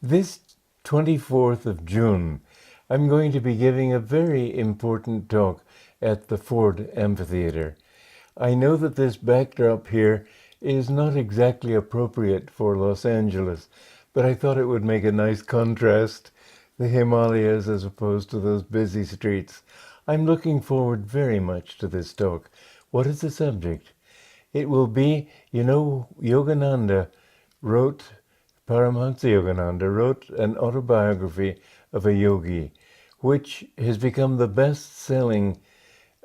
This 24th of June, I'm going to be giving a very important talk at the Ford Amphitheater. I know that this backdrop here is not exactly appropriate for Los Angeles, but I thought it would make a nice contrast, the Himalayas as opposed to those busy streets. I'm looking forward very much to this talk. What is the subject? It will be, Yogananda wrote Paramhansa Yogananda wrote an autobiography of a yogi, which has become the best-selling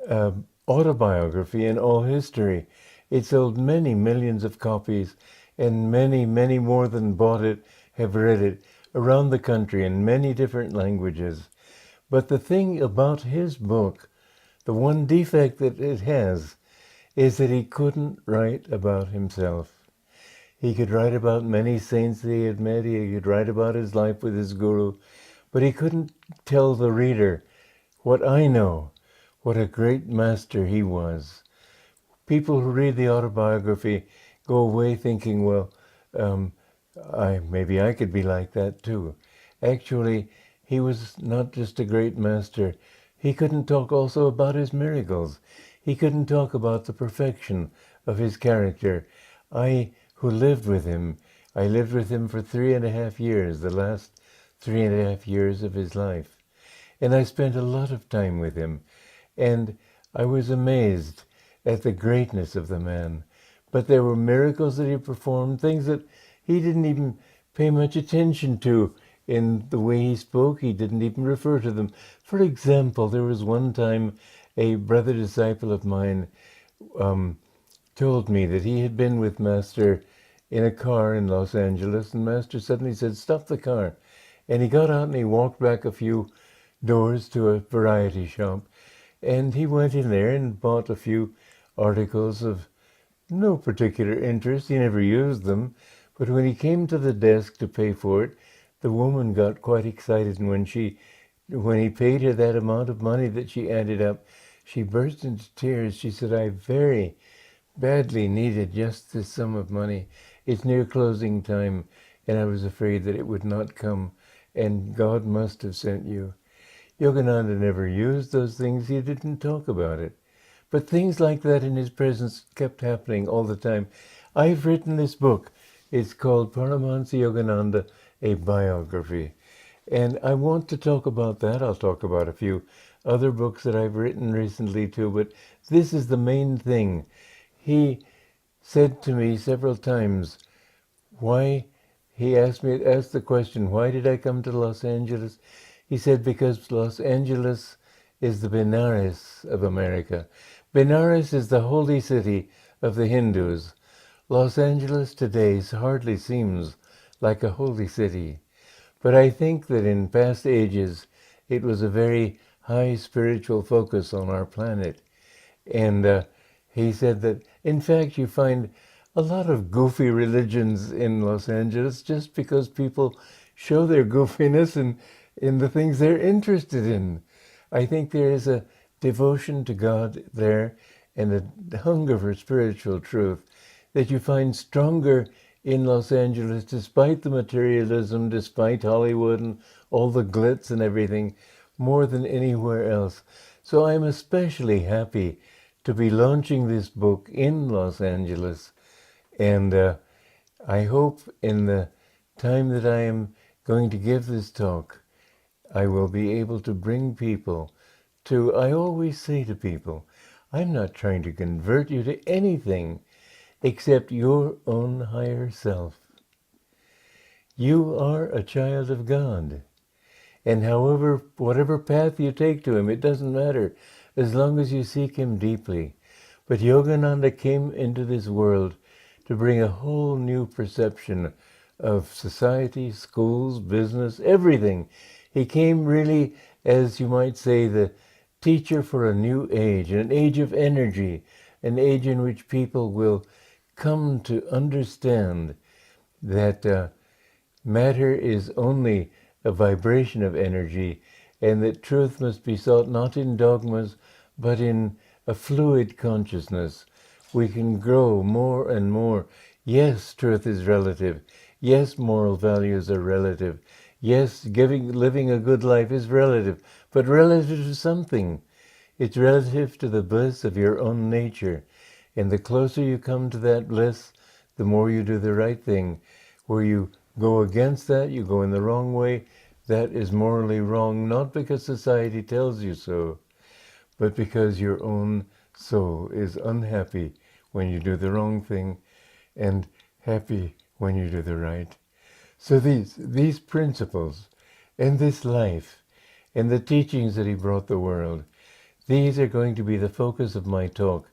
uh, autobiography in all history. It sold many millions of copies, and many, many more than bought it have read it around the country in many different languages. But the thing about his book, the one defect that it has, is that he couldn't write about himself. He could write about many saints that he had met. He could write about his life with his guru. But he couldn't tell the reader what I know, what a great master he was. People who read the autobiography go away thinking, well, maybe I could be like that too. Actually, he was not just a great master. He couldn't talk also about his miracles. He couldn't talk about the perfection of his character. Who lived with him, I lived with him for 3.5 years, the last 3.5 years of his life. And I spent a lot of time with him. And I was amazed at the greatness of the man. But there were miracles that he performed, things that he didn't even pay much attention to in the way he spoke. He didn't even refer to them. For example, there was one time a brother disciple of mine told me that he had been with Master in a car in Los Angeles, and Master suddenly said, "Stop the car." And he got out and he walked back a few doors to a variety shop, and he went in there and bought a few articles of no particular interest. He never used them, but when he came to the desk to pay for it, the woman got quite excited, and when he paid her that amount of money that she added up, she burst into tears. She said, "I very badly needed just this sum of money. It's near closing time, and I was afraid that it would not come, and God must have sent you." Yogananda never used those things. He didn't talk about it. But things like that in his presence kept happening all the time. I've written this book. It's called Paramhansa Yogananda, a Biography. And I want to talk about that. I'll talk about a few other books that I've written recently too, but this is the main thing. He said to me several times, he asked the question, why did I come to Los Angeles? He said, because Los Angeles is the Benares of America. Benares is the holy city of the Hindus. Los Angeles today hardly seems like a holy city. But I think that in past ages, it was a very high spiritual focus on our planet. And he said that, in fact, you find a lot of goofy religions in Los Angeles just because people show their goofiness in the things they're interested in. I think there is a devotion to God there and a hunger for spiritual truth that you find stronger in Los Angeles, despite the materialism, despite Hollywood and all the glitz and everything, more than anywhere else. So I'm especially happy to be launching this book in Los Angeles. And I hope in the time that I am going to give this talk, I will be able to bring people to, I always say to people, I'm not trying to convert you to anything except your own higher self. You are a child of God. And whatever path you take to him, it doesn't matter, as long as you seek him deeply. But Yogananda came into this world to bring a whole new perception of society, schools, business, everything. He came really, as you might say, the teacher for a new age, an age of energy, an age in which people will come to understand that matter is only a vibration of energy, and that truth must be sought not in dogmas, but in a fluid consciousness. We can grow more and more. Yes, truth is relative. Yes, moral values are relative. Yes, living a good life is relative, but relative to something. It's relative to the bliss of your own nature. And the closer you come to that bliss, the more you do the right thing. Where you go against that, you go in the wrong way, that is morally wrong, not because society tells you so, but because your own soul is unhappy when you do the wrong thing and happy when you do the right. So these principles and this life and the teachings that he brought the world, these are going to be the focus of my talk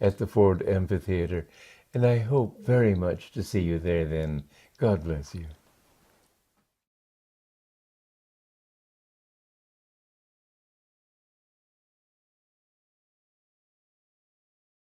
at the Ford Amphitheater, and I hope very much to see you there then. God bless you.